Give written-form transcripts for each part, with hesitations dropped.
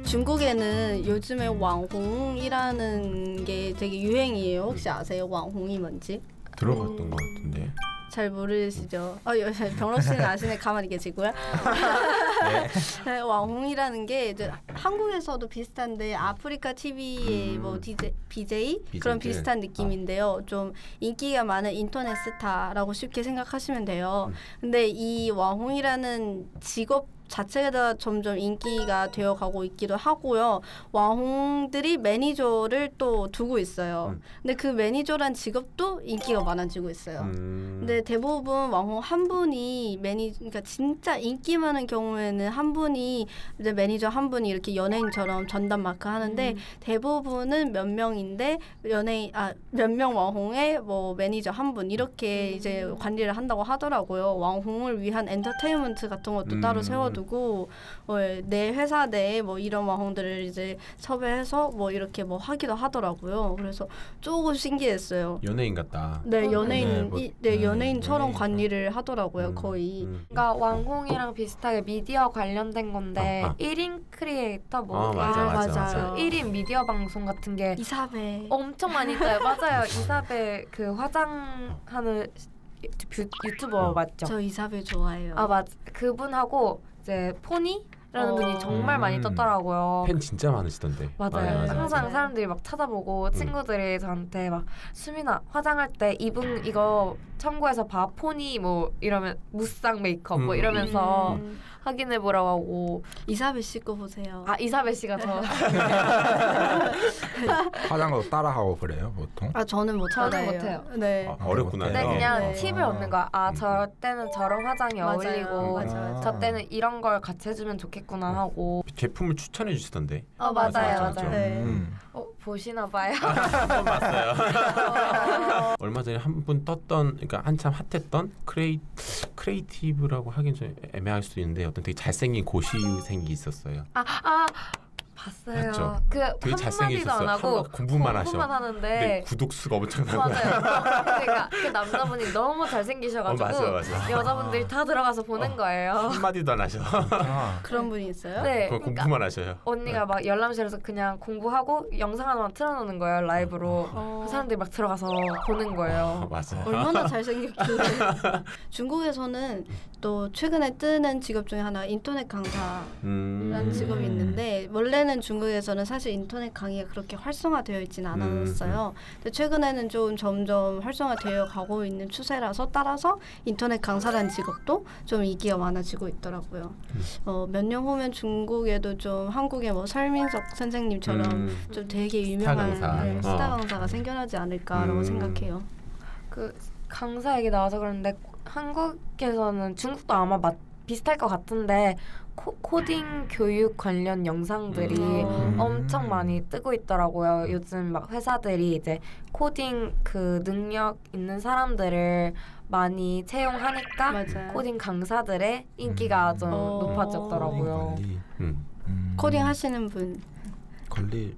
중국에는 요즘에 왕홍이라는 게 되게 유행이에요. 혹시 아세요? 왕홍이 뭔지? 들어봤던 것 같은데. 잘 모르시죠? 병록 씨는 아시네. 가만히 계시고요. 네. 왕홍이라는 게 이제 한국에서도 비슷한데 아프리카 TV의 뭐 BJ 그런 비슷한 느낌인데요. 좀 인기가 많은 인터넷 스타라고 쉽게 생각하시면 돼요. 근데 이 왕홍이라는 직업 자체가 점점 인기가 되어가고 있기도 하고요. 왕홍들이 매니저를 또 두고 있어요. 근데 그 매니저란 직업도 인기가 많아지고 있어요. 근데 대부분 왕홍 한 분이 그러니까 진짜 인기 많은 경우에는 한 분이 이제 매니저 한 분이 이렇게 연예인처럼 전담 마크 하는데 대부분은 몇 명인데 몇 명 왕홍의 뭐 매니저 한 분 이렇게 이제 관리를 한다고 하더라고요. 왕홍을 위한 엔터테인먼트 같은 것도 따로 세워두고 내 회사 내에 뭐 이런 왕홍들을 이제 섭외해서 뭐 이렇게 뭐 하기도 하더라고요. 그래서 조금 신기했어요. 연예인 같다. 네, 연예인처럼 관리를 하더라고요, 거의. 그러니까 왕홍이랑 비슷하게 미디어 관련된 건데 1인 크리에이터 맞아. 1인 미디어 방송 같은 게 이사배 엄청 많이 있어요. 맞아요. 이사배 그 화장하는 유튜버 맞죠? 저 이사배 좋아해요. 맞. 그분하고 이제 포니라는 분이 정말 많이 떴더라고요. 팬 진짜 많으시던데. 맞아요. 항상 사람들이 막 찾아보고 친구들이 저한테 막 수민아 화장할 때 이분 이거 참고해서 봐 포니 뭐 이러면 무쌍 메이크업 뭐 이러면서 확인해보라고 하고. 이사배 씨 거 보세요. 이사배 씨가 저 화장도 따라하고 그래요 보통? 저는 못해요. 네. 어렵구나. 근데 그냥 팁을 얻는 거야. 저 때는 저런 화장이 어울리고 맞아요. 저 때는 이런 걸 같이 해주면 좋겠구나 하고. 제품을 추천해 주시던데. 맞아요. 네. 보시나 봐요. 한번 봤어요. 얼마 전에 한 분 떴던, 그러니까 한참 핫했던 크리에이티브라고 하긴 좀 애매할 수도 있는데 어떤 되게 잘생긴 고시생이 있었어요. 봤어요. 맞죠? 되게 잘생기셨어요. 안 하고 공부만 하는데 근데 구독수가 엄청나고. 맞아요. 그러니까 그 남자분이 너무 잘생기셔가지고 맞아. 여자분들이 다 들어가서 보는 거예요. 한마디도 안 하셔. 그런 분이 있어요? 네. 그러니까 공부만 하셔요. 언니가 막 열람실에서 그냥 공부하고 영상 하나만 틀어놓는 거예요. 라이브로. 그 사람들이 막 들어가서 보는 거예요. 맞아요. 얼마나 잘생겼길래. 중국에서는 또 최근에 뜨는 직업 중에 하나 인터넷 강사라는 직업이 있는데 원래는 중국에서는 사실 인터넷 강의가 그렇게 활성화되어 있지는 않았어요. 근데 최근에는 좀 점점 활성화되어 가고 있는 추세라서 따라서 인터넷 강사라는 직업도 좀 인기가 많아지고 있더라고요. 몇 년 후면 중국에도 좀 한국의 뭐 설민석 선생님처럼 좀 되게 유명한 스타 강사가 생겨나지 않을까라고 생각해요. 그 강사 얘기 나와서 그런데 한국에서는 중국도 아마 비슷할 것 같은데 코딩 교육 관련 영상들이 엄청 많이 뜨고 있더라고요. 요즘 막 회사들이 이제 코딩 그 능력 있는 사람들을 많이 채용하니까 맞아요. 코딩 강사들의 인기가 좀 높아졌더라고요. 코딩 하시는 분. 관리.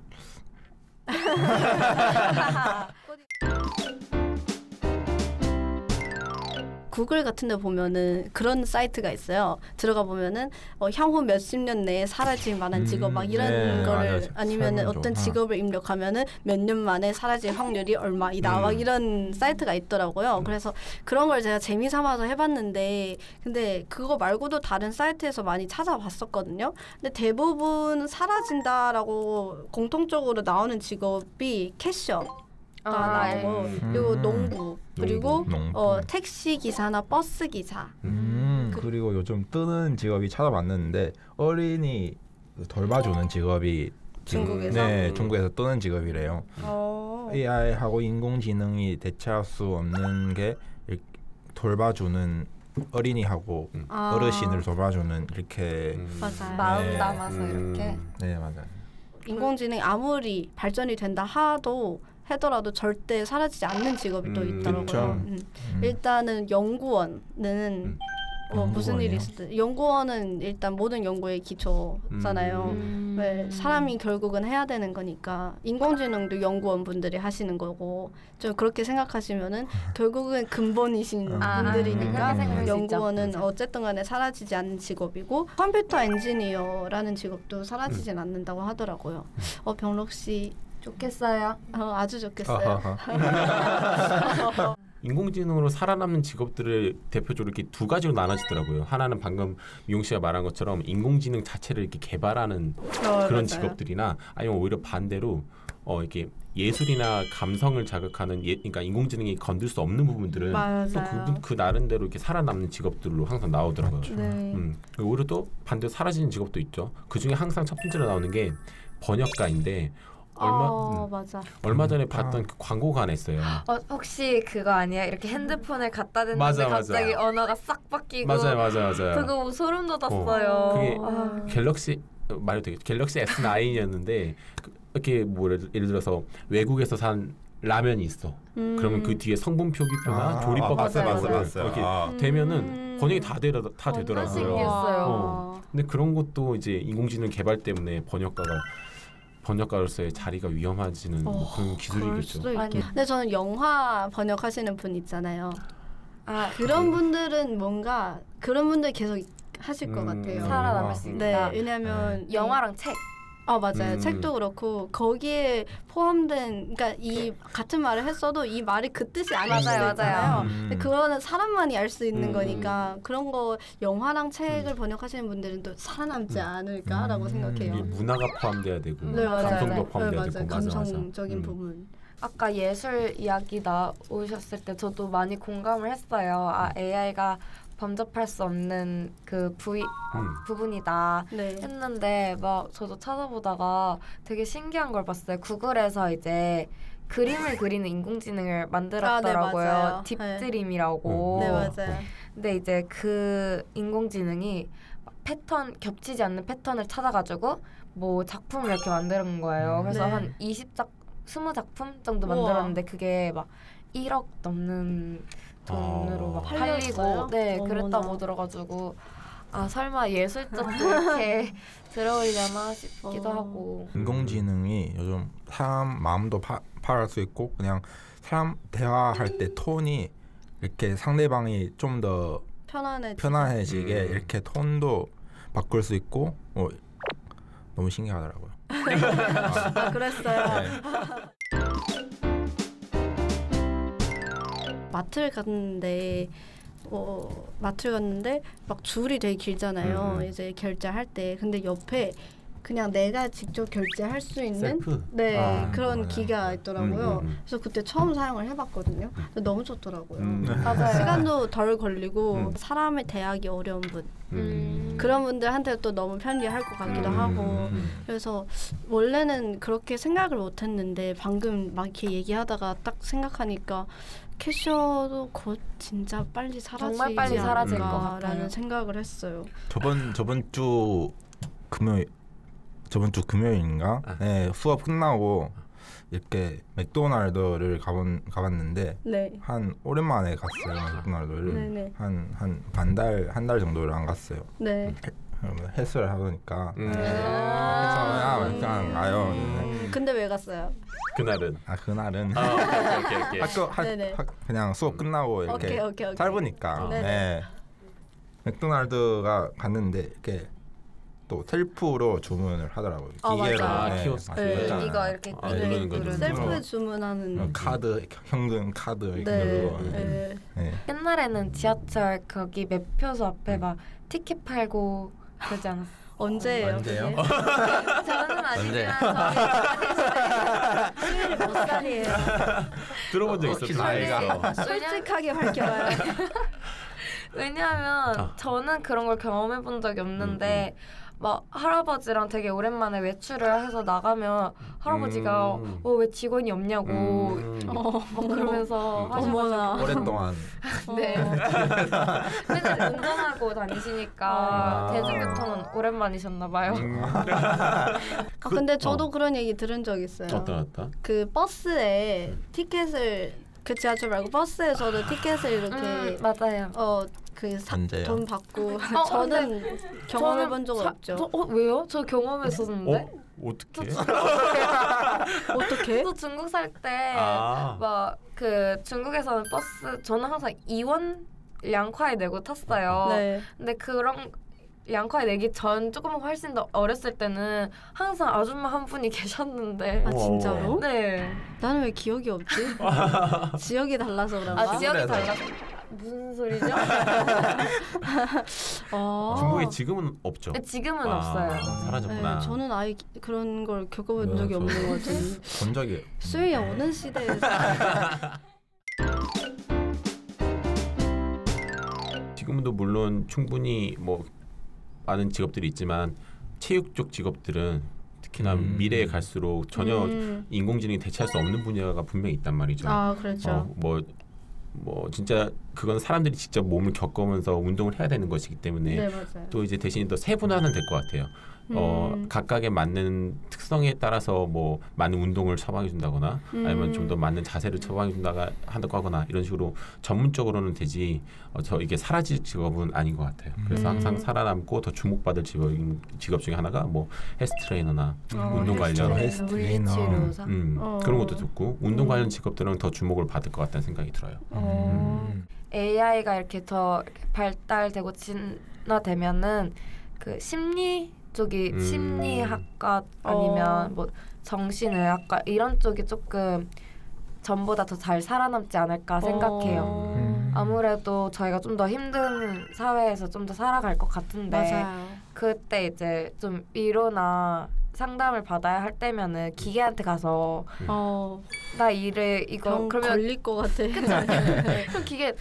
구글 같은 데 보면은 그런 사이트가 있어요. 들어가 보면은 향후 몇십 년 내에 사라질 만한 직업 막 이런 거를 아니면은 어떤 직업을 입력하면은 몇 년 만에 사라질 확률이 얼마이다 막 이런 사이트가 있더라고요. 그래서 그런 걸 제가 재미삼아서 해봤는데 근데 그거 말고도 다른 사이트에서 많이 찾아봤었거든요. 근데 대부분 사라진다라고 공통적으로 나오는 직업이 캐셔 나오고 그리고 농부 그리고 택시 기사나 버스 기사 그리고 요즘 뜨는 직업이 찾아봤는데 어린이 돌봐주는 직업이 중국에서? 중국에서 뜨는 직업이래요. AI하고 인공지능이 대체할 수 없는 게 돌봐주는 어린이하고 어르신을 돌봐주는 이렇게 맞아요. 마음 담아서 이렇게. 네 맞아요. 인공지능이 아무리 발전이 된다 하더라도 절대 사라지지 않는 직업이 또 있더라고요. 일단은 연구원은 무슨 일이 있을 때 연구원은 일단 모든 연구의 기초잖아요. 왜 사람이 결국은 해야 되는 거니까 인공지능도 연구원 분들이 하시는 거고 좀 그렇게 생각하시면은 결국은 근본이신 분들이니까 연구원은 어쨌든 간에 사라지지 않는 직업이고 컴퓨터 엔지니어라는 직업도 사라지진 않는다고 하더라고요. 병록 씨 좋겠어요. 아주 좋겠어요. 인공지능으로 살아남는 직업들을 대표적으로 이렇게 두 가지로 나눠지더라고요. 하나는 방금 미용 씨가 말한 것처럼 인공지능 자체를 이렇게 개발하는 그런 맞아요. 직업들이나 아니면 오히려 반대로 이렇게 예술이나 감성을 자극하는 그러니까 인공지능이 건들 수 없는 부분들은 또 그 나름대로 이렇게 살아남는 직업들로 항상 나오더라고요. 네. 오히려 또 반대로 사라지는 직업도 있죠. 그 중에 항상 첫 번째로 나오는 게 번역가인데 얼마 전에 봤던 그 광고가 하나 있어요. 혹시 그거 아니야? 이렇게 핸드폰을 갖다 대는데 맞아. 갑자기 언어가 싹 바뀌고 맞아요. 그거 소름 돋았어요. 그게 말해도 되겠죠. 갤럭시 S9이었는데 이렇게 예를 들어서 외국에서 산 라면이 있어. 그러면 그 뒤에 성분 표기표나 조리법 같은 거 이렇게 되면은 번역이 다 되더라고요. 신기했어요. 근데 그런 것도 이제 인공지능 개발 때문에 번역가로서의 자리가 위험해지는 그런 기술이겠죠. 근데 저는 영화 번역하시는 분 있잖아요. 그런 분들은 뭔가 그런 분들 계속 하실 것 같아요. 살아남을 수 있다. 네, 왜냐하면 영화랑 책. 맞아요. 책도 그렇고 거기에 포함된 그러니까 이 같은 말을 했어도 이 말이 그 뜻이 아닐 수도 있잖아요. 근데 그거는 사람만이 알 수 있는 거니까 그런 거 영화랑 책을 번역하시는 분들은 또 살아남지 않을까라고 생각해요. 문화가 포함돼야 되고 네, 감성도 포함돼야 되고 감성적인 부분. 아까 예술 이야기 나오셨을 때 저도 많이 공감을 했어요. AI가 범접할 수 없는 그 부분이다 했는데 막 저도 찾아보다가 되게 신기한 걸 봤어요. 구글에서 이제 그림을 그리는 인공지능을 만들었더라고요. 딥드림이라고. 네, 맞아요. 근데 이제 그 인공지능이 패턴 겹치지 않는 패턴을 찾아가지고 뭐 작품을 이렇게 만드는 거예요. 그래서 한 20작품 정도 만들었는데 그게 막 1억 넘는 돈으로 막 팔리고 그랬다고 들어가지고 설마 예술적도 이렇게 들어오려나 싶기도 하고. 인공지능이 요즘 사람 마음도 파악할 수 있고 그냥 사람 대화할 때 톤이 이렇게 상대방이 좀 더 편안해지게 이렇게 톤도 바꿀 수 있고 너무 신기하더라고요. 그랬어요. 마트를 갔는데 막 줄이 되게 길잖아요. 이제 결제할 때. 근데 옆에 그냥 내가 직접 결제할 수 있는 그런 기계가 있더라고요. 그래서 그때 처음 사용을 해봤거든요. 근데 너무 좋더라고요. 맞아요. 시간도 덜 걸리고 사람을 대하기 어려운 분 그런 분들한테 또 너무 편리할 것 같기도 하고 그래서 원래는 그렇게 생각을 못했는데 방금 막 이렇게 얘기하다가 딱 생각하니까 캐셔도 곧 진짜 빨리 정말 빨리 사라질 것 같다는 생각을 했어요. 저번 주 금요일인가? 수업 끝나고 이렇게 맥도날드를 가봤는데 한 오랜만에 갔어요. 맥도날드를 한 한 달 정도를 안 갔어요. 헬스를 하니까 그냥 가요. 근데 왜 갔어요? 그날은 오케이. 그냥 수업 끝나고 이렇게 오케이. 짧으니까 맥도날드가 갔는데 이렇게 또 셀프로 주문을 하더라고요. 기계로. 키오스크. 이거 이렇게 누르는 셀프 주문하는 카드 현금 카드 이렇게 누르고. 옛날에는 지하철 거기 매표소 앞에 막 티켓 팔고 그러지 않았어요? 언제예요? 저는 아니지만 저희 몇 살이에요? 들어본 적 있었어요. 나이가 솔직하게 밝혀봐요. 왜냐하면 저는 그런 걸 경험해 본 적이 없는데 막 할아버지랑 되게 오랜만에 외출을 해서 나가면 할아버지가 왜 직원이 없냐고 막 그러면서 하셔가지고 오랫동안 맨날 운전하고 다니시니까 대중교통은 오랜만이셨나 봐요. 근데 저도 그런 얘기 들은 적 있어요. 어떤? 그 버스에 티켓을 그 지하철 말고 버스에서도 티켓을 이렇게 맞아요. 돈 받고 저는 경험해본 적 없죠. 왜요? 저 경험했었는데. 어떻게? 어떻게? 저 중국 살 때 막 그 중국에서는 버스 저는 항상 2원 량콰이 내고 탔어요. 네. 근데 그런 량콰이 내기 전 조금 훨씬 더 어렸을 때는 항상 아줌마 한 분이 계셨는데. 아 진짜로? 네. 나는 왜 기억이 없지? 지역이 달라서 그런가? 지역이 달라서. 무슨 소리죠? 중국에 지금은 없죠? 네, 지금은 없어요. 사라졌구나. 네, 저는 아예 그런 걸 겪어본 적이 없는 것 같아요. 본 적이. 수영이 어느 시대에서. 지금도 물론 충분히 뭐 많은 직업들이 있지만 체육 쪽 직업들은 특히나 미래에 갈수록 전혀 인공지능이 대체할 수 없는 분야가 분명히 있단 말이죠. 아 그렇죠. 뭐 진짜 그건 사람들이 직접 몸을 겪으면서 운동을 해야 되는 것이기 때문에 네, 맞아요. 또 이제 대신 더 세분화는 될 것 같아요. 각각에 맞는 특성에 따라서 뭐 많은 운동을 처방해 준다거나 아니면 좀 더 맞는 자세를 처방해 준다가 하거나 이런 식으로 전문적으로는 되지 이게 사라질 직업은 아닌 것 같아요. 그래서 항상 살아남고 더 주목받을 직업 중에 하나가 뭐 헬스 트레이너나 운동 관련 헬스 트레이너 그런 것도 듣고 운동 관련 직업들은 더 주목을 받을 것 같다는 생각이 들어요. AI가 이렇게 더 발달되고 진화되면은 그 심리 쪽이 심리학과 아니면 뭐 정신의학과 이런 쪽이 조금 전보다 더 잘 살아남지 않을까 생각해요. 아무래도 저희가 좀 더 힘든 사회에서 좀 더 살아갈 것 같은데 맞아요. 그때 이제 좀 위로나 상담을 받아야 할 때면은 기계한테 가서 나 이거 그러면 걸릴 것 같아. 그럼 기계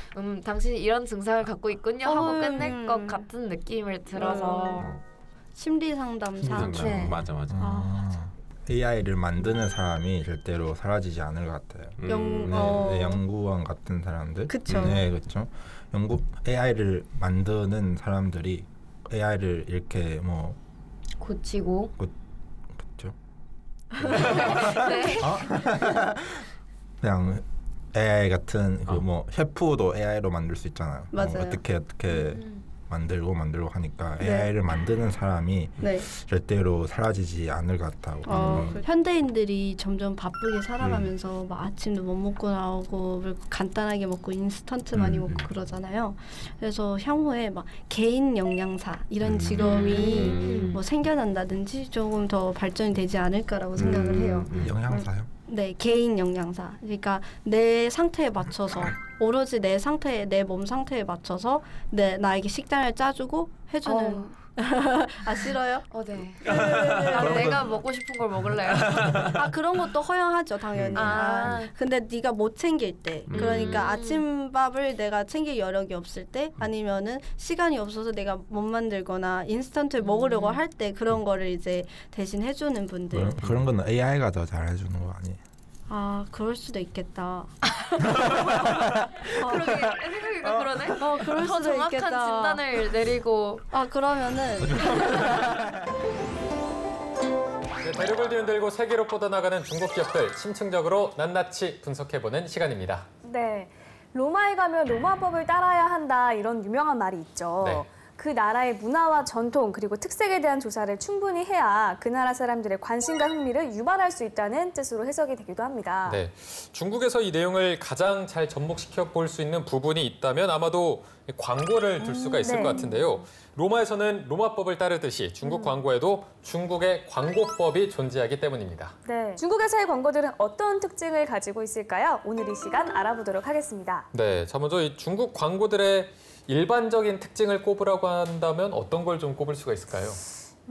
당신이 이런 증상을 갖고 있군요 하고 끝낼 것 같은 느낌을 들어서 심리 상담사. 네. 맞아. AI를 만드는 사람이 절대로 사라지지 않을 것 같아요. 연구원 같은 사람들. 그쵸. 네, 그렇죠. AI를 만드는 사람들이 AI를 이렇게 뭐 고치고. 그렇죠. 네. 그냥 AI 같은 그 뭐 셰프도 AI로 만들 수 있잖아요. 맞아요. 어떻게 만들고 하니까 AI를 만드는 사람이 절대로 사라지지 않을 것 같다고. 현대인들이 점점 바쁘게 살아가면서 막 아침도 못 먹고 나오고 간단하게 먹고 인스턴트 많이 먹고 그러잖아요. 그래서 향후에 막 개인 영양사 이런 직업이 뭐 생겨난다든지 조금 더 발전이 되지 않을까라고 생각을 해요. 영양사요? 네, 개인 영양사. 그러니까 내 상태에 맞춰서 오로지 내 몸 상태에 맞춰서 나에게 식단을 짜주고 해주는. 아 싫어요? 네. 내가 먹고 싶은 걸 먹을래요. 그런 것도 허용하죠, 당연히. 근데 네가 못 챙길 때, 그러니까 아침밥을 내가 챙길 여력이 없을 때, 아니면은 시간이 없어서 내가 못 만들거나 인스턴트 먹으려고 할 때 그런 거를 이제 대신 해주는 분들. 그런 거는 AI가 더 잘 해주는 거 아니에요? 그럴 수도 있겠다. 그러게 생각해보니까 그러네. 그럴 더 수도 정확한 있겠다. 진단을 내리고. 그러면은 대륙을 뒤흔들고 세계로 뻗어나가는 중국 기업들 심층적으로 낱낱이 분석해보는 시간입니다. 네, 로마에 가면 로마법을 따라야 한다 이런 유명한 말이 있죠. 네. 그 나라의 문화와 전통 그리고 특색에 대한 조사를 충분히 해야 그 나라 사람들의 관심과 흥미를 유발할 수 있다는 뜻으로 해석이 되기도 합니다. 네, 중국에서 이 내용을 가장 잘 접목시켜 볼 수 있는 부분이 있다면 아마도 광고를 둘 수가 있을 것 같은데요. 로마에서는 로마법을 따르듯이 중국 광고에도 중국의 광고법이 존재하기 때문입니다. 네, 중국에서의 광고들은 어떤 특징을 가지고 있을까요? 오늘 이 시간 알아보도록 하겠습니다. 네, 자 먼저 이 중국 광고들의 일반적인 특징을 꼽으라고 한다면 어떤 걸 좀 꼽을 수가 있을까요?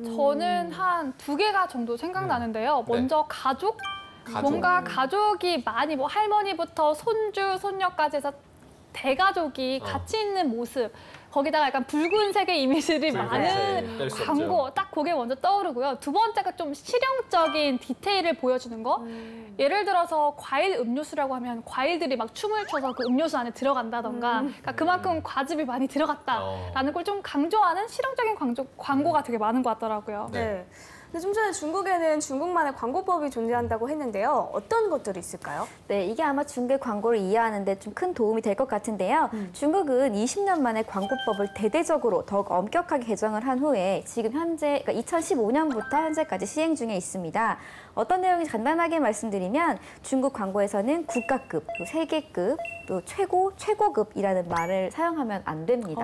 저는 한 2개가 정도 생각나는데요. 먼저 가족? 뭔가 가족이 많이 뭐 할머니부터 손주, 손녀까지 해서 대가족이 같이 있는 모습. 거기다가 약간 붉은색의 이미지들이 많은 광고, 딱 그게 먼저 떠오르고요. 두 번째가 좀 실용적인 디테일을 보여주는 거. 예를 들어서 과일 음료수라고 하면 과일들이 막 춤을 춰서 그 음료수 안에 들어간다던가 그러니까 그만큼 과즙이 많이 들어갔다라는 걸 좀 강조하는 실용적인 광고가 되게 많은 것 같더라고요. 네. 근데 좀 전에 중국에는 중국만의 광고법이 존재한다고 했는데요. 어떤 것들이 있을까요? 네, 이게 아마 중국의 광고를 이해하는 데 좀 큰 도움이 될 것 같은데요. 중국은 20년 만에 광고법을 대대적으로 더욱 엄격하게 개정을 한 후에 지금 현재, 그러니까 2015년부터 현재까지 시행 중에 있습니다. 어떤 내용인지 간단하게 말씀드리면 중국 광고에서는 국가급, 또 세계급, 또 최고급이라는 말을 사용하면 안 됩니다.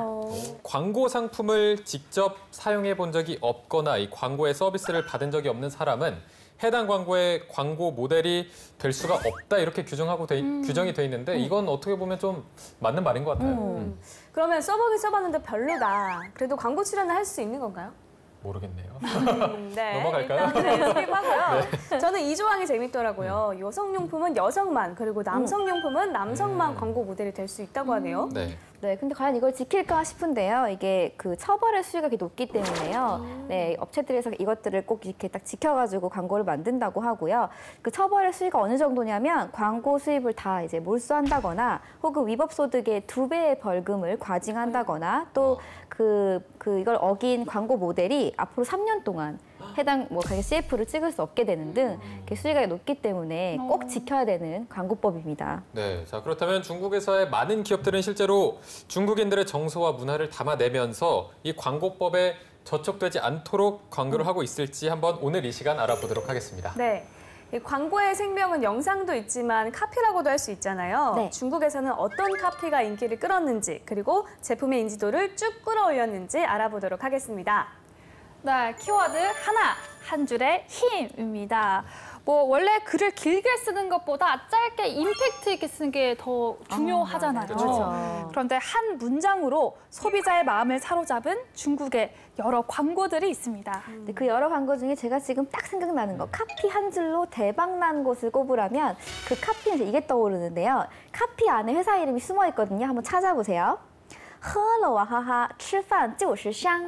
광고 상품을 직접 사용해 본 적이 없거나 이 광고의 서비스를 받은 적이 없는 사람은 해당 광고의 광고 모델이 될 수가 없다 이렇게 규정이 돼 있는데 이건 어떻게 보면 좀 맞는 말인 것 같아요. 그러면 써보긴 써봤는데 별로다. 그래도 광고 출연을 할 수 있는 건가요? 모르겠네요. 네, 넘어갈까요? 일단 스킵하고요. 저는 이 조항이 재밌더라고요. 여성용품은 여성만, 그리고 남성용품은 남성만 광고 모델이 될 수 있다고 하네요. 네, 근데 과연 이걸 지킬까 싶은데요. 이게 그 처벌의 수위가 높기 때문에요. 네, 업체들에서 이것들을 꼭 이렇게 딱 지켜가지고 광고를 만든다고 하고요. 그 처벌의 수위가 어느 정도냐면 광고 수입을 다 이제 몰수한다거나 혹은 위법 소득의 2배의 벌금을 과징한다거나 또 이걸 어긴 광고 모델이 앞으로 3년 동안 해당 CF를 찍을 수 없게 되는 등 수위가 높기 때문에 꼭 지켜야 되는 광고법입니다. 네, 자 그렇다면 중국에서의 많은 기업들은 실제로 중국인들의 정서와 문화를 담아내면서 이 광고법에 저촉되지 않도록 광고를 하고 있을지 한번 오늘 이 시간 알아보도록 하겠습니다. 네. 이 광고의 생명은 영상도 있지만 카피라고도 할 수 있잖아요. 네. 중국에서는 어떤 카피가 인기를 끌었는지 그리고 제품의 인지도를 쭉 끌어올렸는지 알아보도록 하겠습니다. 네, 키워드 하나, 한 줄의 힘입니다. 원래 글을 길게 쓰는 것보다 짧게 임팩트 있게 쓰는 게 더 중요하잖아요. 그렇죠. 그런데 한 문장으로 소비자의 마음을 사로잡은 중국의 여러 광고들이 있습니다. 그 여러 광고 중에 제가 지금 딱 생각나는 거, 카피 한 줄로 대박난 곳을 꼽으라면 그 카피는 이게 떠오르는데요. 카피 안에 회사 이름이 숨어 있거든요. 한번 찾아보세요. 喝了娃哈哈吃饭就是香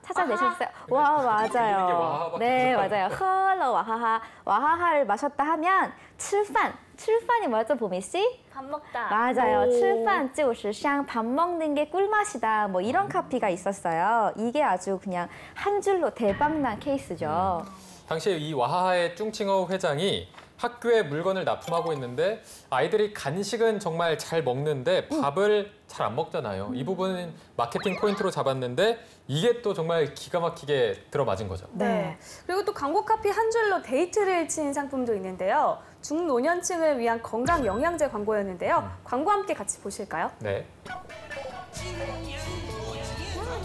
찾아내셨어요? 와, 맞아요. 네, 맞아요. 喝了娃哈哈 와하하를 마셨다 하면 吃饭 칠판이 뭐였죠, 보미 씨? 밥 먹다. 맞아요. 吃饭就是香 밥 먹는 게 꿀맛이다. 뭐 이런 카피가 있었어요. 이게 아주 그냥 한 줄로 대박난 케이스죠. 당시에 이 와하하의 쭝칭허우 회장이 학교에 물건을 납품하고 있는데 아이들이 간식은 정말 잘 먹는데 밥을 잘 안 먹잖아요. 이 부분은 마케팅 포인트로 잡았는데 이게 또 정말 기가 막히게 들어맞은 거죠. 네. 그리고 또 광고 카피 한 줄로 데이트를 친 상품도 있는데요. 중노년층을 위한 건강 영양제 광고였는데요. 광고 함께 같이 보실까요? 네.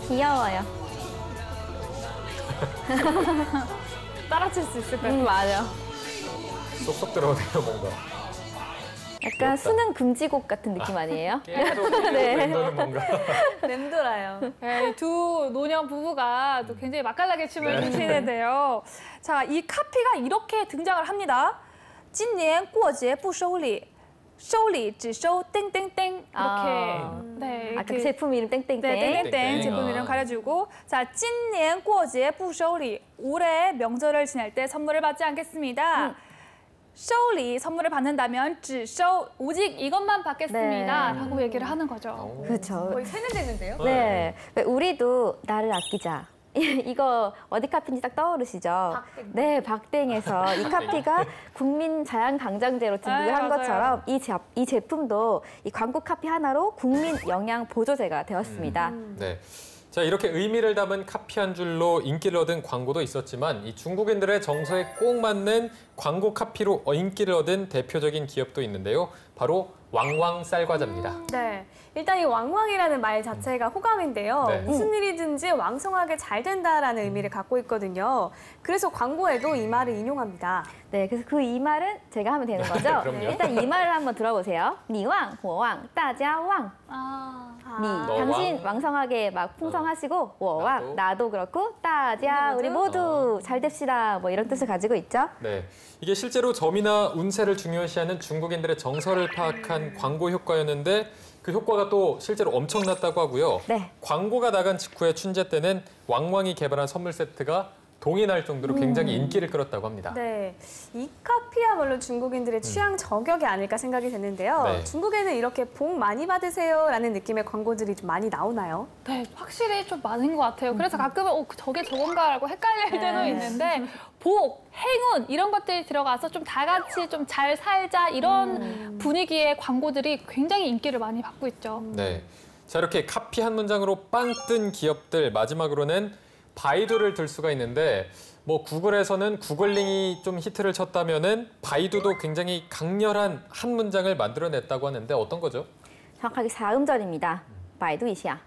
귀여워요. 따라칠 수 있을 것 같아요. 맞아요. 쏙쏙 들어오네요, 뭔가. 약간 수능 금지곡 같은 느낌 아니에요? 계속 네. 뭔가. 맴돌아요. 네, 두 노년 부부가 또 굉장히 맛깔나게 춤을 추시는데요. 자, 이 카피가 이렇게 등장을 합니다. 今年过节不收礼收礼只收 땡땡땡 이렇게 네, 아까 제품 이름 땡땡땡. 네, 땡땡땡 제품 이름 가려주고 자, 今年过节不收礼 올해 명절을 지낼 때 선물을 받지 않겠습니다. 收礼 선물을 받는다면 只收 오직 이것만 받겠습니다. 네. 라고 얘기를 하는 거죠. 그렇죠. 거의 세뇌되는데요? 네. 우리도 나를 아끼자. 이거 어디 카피인지 딱 떠오르시죠? 박땡. 네, 박땡에서 이 카피가 국민 자양강장제로 등극을 한 맞아요. 것처럼 이 제품도 이 광고 카피 하나로 국민 영양 보조제가 되었습니다. 네. 자, 이렇게 의미를 담은 카피 한 줄로 인기를 얻은 광고도 있었지만 이 중국인들의 정서에 꼭 맞는 광고 카피로 인기를 얻은 대표적인 기업도 있는데요. 바로 왕왕 쌀과자입니다. 네. 일단 이 왕왕이라는 말 자체가 호감인데요. 네. 무슨 일이든지 왕성하게 잘 된다라는 의미를 갖고 있거든요. 그래서 광고에도 이 말을 인용합니다. 네, 그래서 그 이 말은 제가 하면 되는 거죠? 그럼요. 일단 이 말을 한번 들어보세요. 你旺,我旺,大家旺. 니, 너 당신 왕. 왕성하게 막 풍성하시고 我旺, 나도 그렇고 大家, 우리 모두 잘 됩시다. 뭐 이런 뜻을 가지고 있죠? 네. 이게 실제로 점이나 운세를 중요시하는 중국인들의 정서를 파악한 광고 효과였는데 그 효과가 또 실제로 엄청났다고 하고요. 네. 광고가 나간 직후에 춘제 때는 왕왕이 개발한 선물 세트가 동의할 정도로 굉장히 인기를 끌었다고 합니다. 네, 이 카피야말로 중국인들의 취향 저격이 아닐까 생각이 되는데요. 네. 중국에는 이렇게 복 많이 받으세요라는 느낌의 광고들이 좀 많이 나오나요? 네, 확실히 좀 많은 것 같아요. 그래서 가끔은 저게 저건가라고 헷갈릴 때도 있는데 복, 행운 이런 것들이 들어가서 좀 다 같이 좀 잘 살자 이런 분위기의 광고들이 굉장히 인기를 많이 받고 있죠. 네, 자 이렇게 카피 한 문장으로 빵 뜬 기업들 마지막으로는 바이두를 들 수가 있는데 뭐 구글에서는 구글링이 좀 히트를 쳤다면은 바이두도 굉장히 강렬한 한 문장을 만들어냈다고 하는데 어떤 거죠? 정확하게 4음절입니다. 바이두 이시야.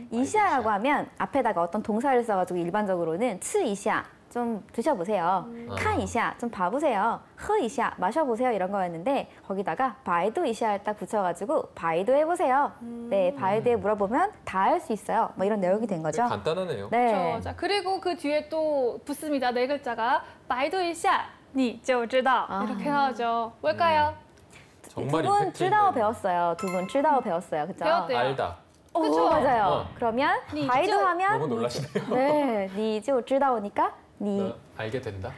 이시야라고 하면 앞에다가 어떤 동사를 써가지고 일반적으로는 츠 이시야 좀 드셔보세요. 칸 이시야 좀 봐보세요. 허 이시야 마셔보세요 이런 거였는데 거기다가 바이두 이시야를 딱 붙여가지고 바이두 해보세요. 네, 바이두에 물어보면 다 할 수 있어요. 뭐 이런 내용이 된 거죠. 간단하네요. 네. 그렇죠. 자, 그리고 그 뒤에 또 붙습니다. 네 글자가 바이두一下你就知道 이렇게 나오죠. 뭘까요? 정말 두 분 임팩트 쯔다오 있는. 배웠어요. 두 분 쯔다오 배웠어요. 그죠? 배웠대요. 알다. 오, 그쵸? 맞아요. 그러면 바이두 하면 너무 놀라시네요. 네, 니죠 쯔다오니까 니. 알게 된다.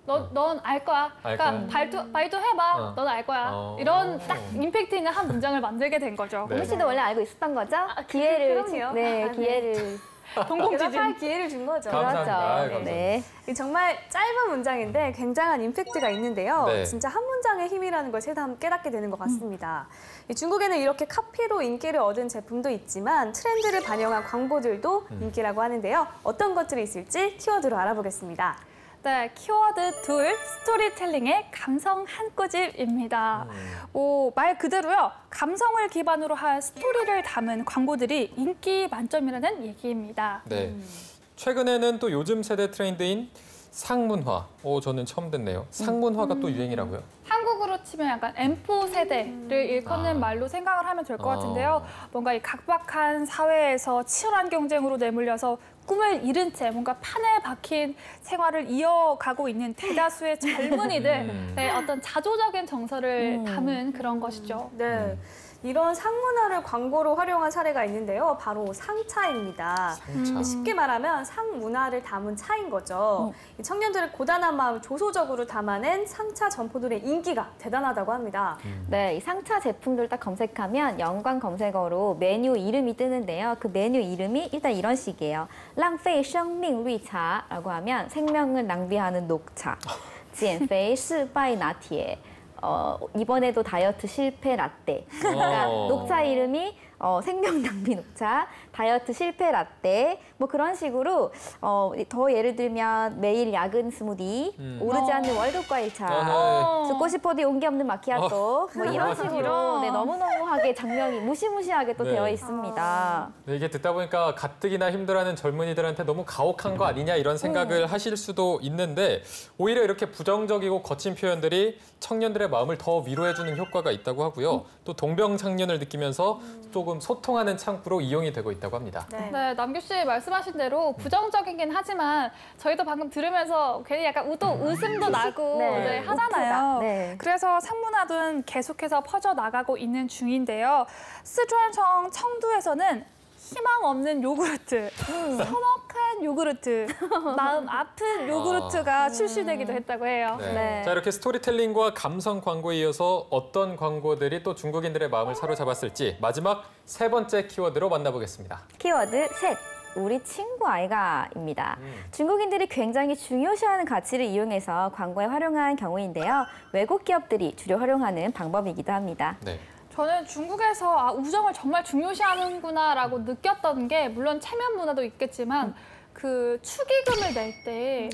넌 알 거야. 알 그러니까 바이두 해봐. 넌 알 거야. 이런 딱 임팩트 있는 한 문장을 만들게 된 거죠. 네. 우미 씨도 원래 알고 있었던 거죠? 그럼요. 네, 기회를 대답할 기회를 준 거죠. 감사합니다. 그렇죠. 네. 정말 짧은 문장인데 굉장한 임팩트가 있는데요. 네. 진짜 한 문장의 힘이라는 걸 새삼 깨닫게 되는 것 같습니다. 중국에는 이렇게 카피로 인기를 얻은 제품도 있지만 트렌드를 반영한 광고들도 인기라고 하는데요. 어떤 것들이 있을지 키워드로 알아보겠습니다. 네, 키워드 둘, 스토리텔링의 감성 한 꼬집입니다. 말 그대로요, 감성을 기반으로 한 스토리를 담은 광고들이 인기 만점이라는 얘기입니다. 네. 최근에는 또 요즘 세대 트렌드인 상문화. 저는 처음 듣네요. 상문화가 또 유행이라고요? 한국으로 치면 약간 M4 세대를 일컫는 말로 생각을 하면 될 것 같은데요. 뭔가 이 각박한 사회에서 치열한 경쟁으로 내몰려서 꿈을 잃은 채 뭔가 판에 박힌 생활을 이어가고 있는 대다수의 젊은이들의 어떤 자조적인 정서를 담은 그런 것이죠. 네. 이런 상문화를 광고로 활용한 사례가 있는데요. 바로 상차입니다. 상차. 쉽게 말하면 상문화를 담은 차인 거죠. 이 청년들의 고단한 마음을 조소적으로 담아낸 상차 점포들의 인기가 대단하다고 합니다. 네, 이 상차 제품들 딱 검색하면 연관 검색어로 메뉴 이름이 뜨는데요. 그 메뉴 이름이 일단 이런 식이에요. 浪费生命绿茶라고 하면 생명을 낭비하는 녹차. 减肥失败拿铁. 이번에도 다이어트 실패 라떼. 그러니까 녹차 이름이 생명 낭비 녹차, 다이어트 실패 라떼, 뭐 그런 식으로 더 예를 들면 매일 야근 스무디, 오르지 않는 월급 과일차, 죽고 싶어도 용기 없는 마키아토, 뭐 이런 식으로 네, 너무너무하게 장면이 무시무시하게 또 되어 있습니다. 네, 이게 듣다 보니까 가뜩이나 힘들어하는 젊은이들한테 너무 가혹한 거 아니냐 이런 생각을 하실 수도 있는데 오히려 이렇게 부정적이고 거친 표현들이 청년들의 마음을 더 위로해주는 효과가 있다고 하고요. 또 동병상련을 느끼면서 조금 소통하는 창구로 이용이 되고 있다고 합니다. 네, 남규 씨 말씀하신 대로 부정적이긴 하지만 저희도 방금 들으면서 괜히 약간 웃음도 나고 네, 하잖아요. 네. 그래서 상문화는 계속해서 퍼져나가고 있는 중인데요. 스촨성 청두에서는 희망 없는 요구르트, 서먹한 요구르트, 마음 아픈 요구르트가 출시되기도 했다고 해요. 네. 네. 자, 이렇게 스토리텔링과 감성 광고에 이어서 어떤 광고들이 또 중국인들의 마음을 사로잡았을지 마지막 세 번째 키워드로 만나보겠습니다. 키워드 셋. 우리 친구 아이가입니다. 중국인들이 굉장히 중요시하는 가치를 이용해서 광고에 활용한 경우인데요. 외국 기업들이 주로 활용하는 방법이기도 합니다. 네. 저는 중국에서 우정을 정말 중요시하는구나라고 느꼈던 게 물론 체면 문화도 있겠지만 그 축의금을 낼 때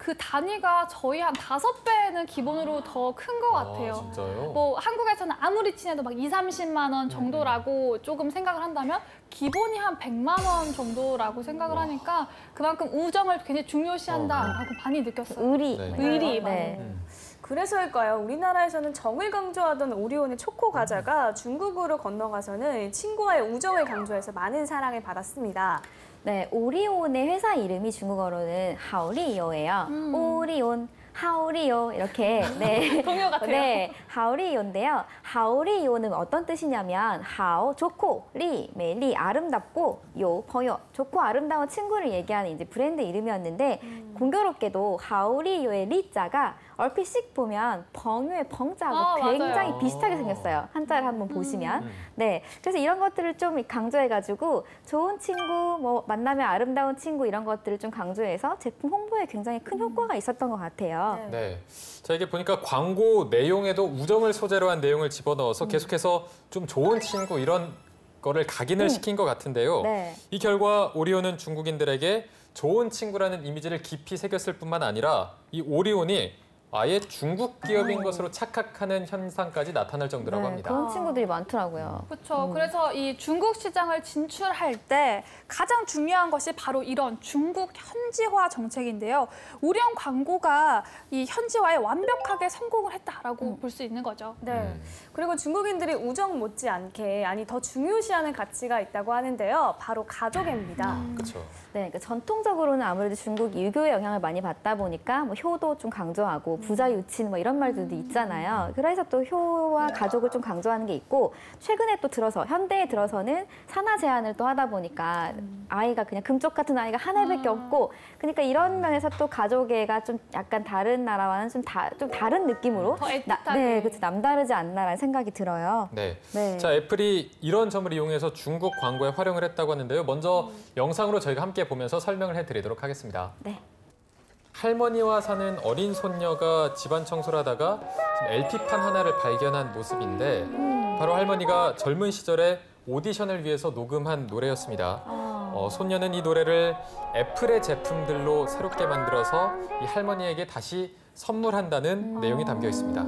그 단위가 저희 한 5배는 기본으로 더 큰 것 같아요. 진짜요? 뭐 한국에서는 아무리 친해도 막 2, 30만 원 정도라고 조금 생각을 한다면 기본이 한 100만 원 정도라고 생각을 하니까 그만큼 우정을 굉장히 중요시한다라고 많이 느꼈어요. 의리. 네. 의리 많이. 네. 그래서일까요? 우리나라에서는 정을 강조하던 오리온의 초코 과자가 중국으로 건너가서는 친구와의 우정을 강조해서 많은 사랑을 받았습니다. 네, 오리온의 회사 이름이 중국어로는 하오리요예요. 오리온. 하오리요 이렇게 네. 동요 같아요. 네, 하오리요인데요. 하오리요는 어떤 뜻이냐면 하오 좋고 리 매리 아름답고 요 버요 좋고 아름다운 친구를 얘기하는 이제 브랜드 이름이었는데 공교롭게도 하오리요의 리자가 얼핏 씩 보면 벙요의 벙자하고 굉장히 맞아요. 비슷하게 생겼어요. 한자를 한번 보시면. 네, 그래서 이런 것들을 좀 강조해가지고 좋은 친구, 뭐 만나면 아름다운 친구 이런 것들을 좀 강조해서 제품 홍보에 굉장히 큰 효과가 있었던 것 같아요. 네. 자, 이게 보니까 광고 내용에도 우정을 소재로 한 내용을 집어넣어서 계속해서 좀 좋은 친구 이런 거를 각인을 시킨 것 같은데요. 네. 이 결과 오리온은 중국인들에게 좋은 친구라는 이미지를 깊이 새겼을 뿐만 아니라 이 오리온이 아예 중국 기업인 것으로 착각하는 현상까지 나타날 정도라고 합니다. 그런 친구들이 많더라고요. 그렇죠. 그래서 이 중국 시장을 진출할 때 가장 중요한 것이 바로 이런 중국 현지화 정책인데요. 우량 광고가 이 현지화에 완벽하게 성공을 했다라고 볼 수 있는 거죠. 네. 그리고 중국인들이 우정 못지않게 아니 더 중요시하는 가치가 있다고 하는데요. 바로 가족애입니다. 그렇죠. 네, 그러니까 전통적으로는 아무래도 중국이 유교의 영향을 많이 받다 보니까 뭐 효도 좀 강조하고 부자 유친 뭐 이런 말들도 있잖아요. 그래서 또 효와 가족을 좀 강조하는 게 있고 최근에 또 들어서 현대에 들어서는 산하 제한을 또 하다 보니까 아이가 그냥 금쪽 같은 아이가 하나밖에 없고 그러니까 이런 면에서 또 가족애가 좀 약간 다른 나라와는 좀 다른 느낌으로 더 애틋하게. 네, 그렇죠. 남다르지 않나라는 생각이 들어요. 네. 네. 자, 애플이 이런 점을 이용해서 중국 광고에 활용을 했다고 하는데요. 먼저 영상으로 저희가 함께 보면서 설명을 해드리도록 하겠습니다. 네. 할머니와 사는 어린 손녀가 집안 청소를 하다가 LP판 하나를 발견한 모습인데 바로 할머니가 젊은 시절에 오디션을 위해서 녹음한 노래였습니다. 손녀는 이 노래를 애플의 제품들로 새롭게 만들어서 이 할머니에게 다시 선물한다는 내용이 담겨 있습니다.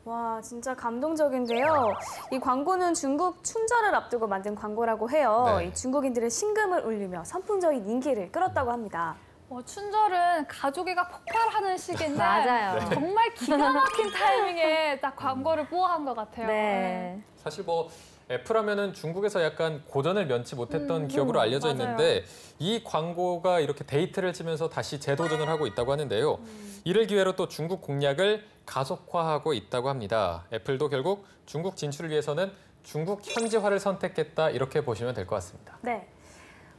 와, 진짜 감동적인데요. 이 광고는 중국 춘절을 앞두고 만든 광고라고 해요. 네. 이 중국인들의 심금을 울리며 선풍적인 인기를 끌었다고 합니다. 춘절은 가족애가 폭발하는 시기인데 맞아요. 정말 기가 막힌 타이밍에 딱 광고를 뽀한 것 같아요. 네. 사실 뭐 애플 하면은 중국에서 약간 고전을 면치 못했던 기업으로 알려져 맞아요. 있는데 이 광고가 이렇게 데이트를 치면서 다시 재도전을 하고 있다고 하는데요. 이를 기회로 또 중국 공략을 가속화하고 있다고 합니다. 애플도 결국 중국 진출을 위해서는 중국 현지화를 선택했다 이렇게 보시면 될 것 같습니다. 네.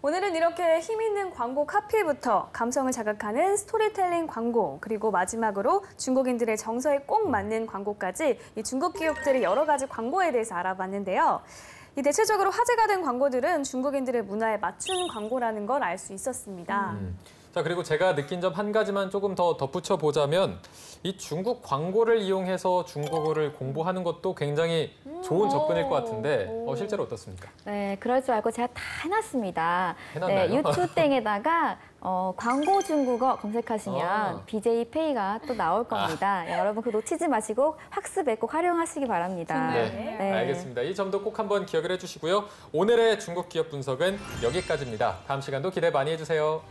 오늘은 이렇게 힘있는 광고 카피부터 감성을 자극하는 스토리텔링 광고, 그리고 마지막으로 중국인들의 정서에 꼭 맞는 광고까지 이 중국 기업들의 여러 가지 광고에 대해서 알아봤는데요. 이 대체적으로 화제가 된 광고들은 중국인들의 문화에 맞춘 광고라는 걸 알 수 있었습니다. 자, 그리고 제가 느낀 점 한 가지만 조금 더 덧붙여 보자면 이 중국 광고를 이용해서 중국어를 공부하는 것도 굉장히 좋은 접근일 것 같은데 실제로 어떻습니까? 네, 그럴 줄 알고 제가 다 해놨습니다. 해놨나요? 네, 유튜땡에다가 광고 중국어 검색하시면 BJ페이가 또 나올 겁니다. 네, 여러분 그거 놓치지 마시고 학습에 꼭 활용하시기 바랍니다. 네, 알겠습니다. 이 점도 꼭 한번 기억을 해주시고요. 오늘의 중국 기업 분석은 여기까지입니다. 다음 시간도 기대 많이 해주세요.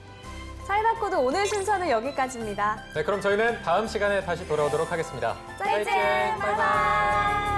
차이나코드 오늘 순서는 여기까지입니다. 네, 그럼 저희는 다음 시간에 다시 돌아오도록 하겠습니다. 再见，拜拜。